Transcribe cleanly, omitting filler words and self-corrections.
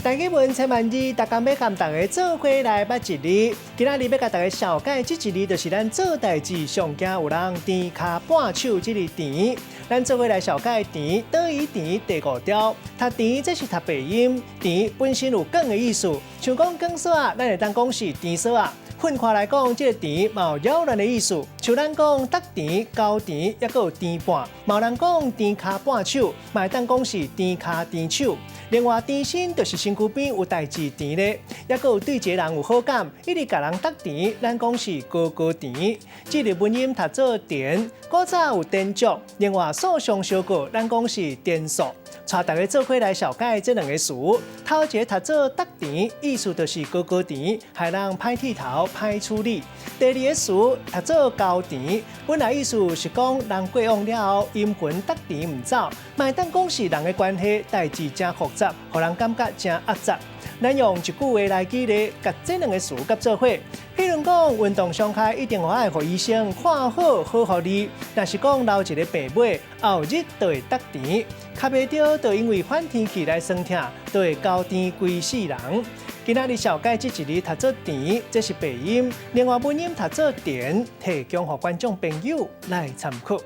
大家问千万字，大家要和大家做伙来捌一字。今仔日要甲大家小解这一字，就是咱做代志上惊有人甜卡半手这个甜。咱做伙来小解甜，倒伊甜第五条，读甜这是读鼻音，甜本身有梗的意思，像讲梗索啊，咱会当讲是甜索啊。混化来讲，这个甜嘛有扰乱的意思，像咱讲得甜、高甜，也佫有甜半，嘛有人讲甜卡半手，嘛会当讲是甜卡甜手。另外，甜心就是身躯边有代志甜咧，也佫有对一个人有好感，一直甲人得甜，咱讲是高高甜。这日本音读做甜，古早有甜粥，另外素上小过，咱讲是甜素。带大家做伙来小解这两个词。头一个读做得甜，意思就是高高甜，害人歹剃头、歹处理。第二个词读做高甜，本来意思是讲人过往了后，阴魂得甜唔走，嘛当讲是人的关系代志真复杂，让人感觉真压杂。咱用一句话来举例，甲这两个词夹做伙。譬如讲，运动伤害一定爱互医生看好，好互你。若是讲留一个病尾，后日就会得甜。卡袂着，就因为反天气来酸痛，就会高甜规世人。今仔日小解这一字读做甜，这是鼻音；另外本音读做甜，提供予观众朋友来参考。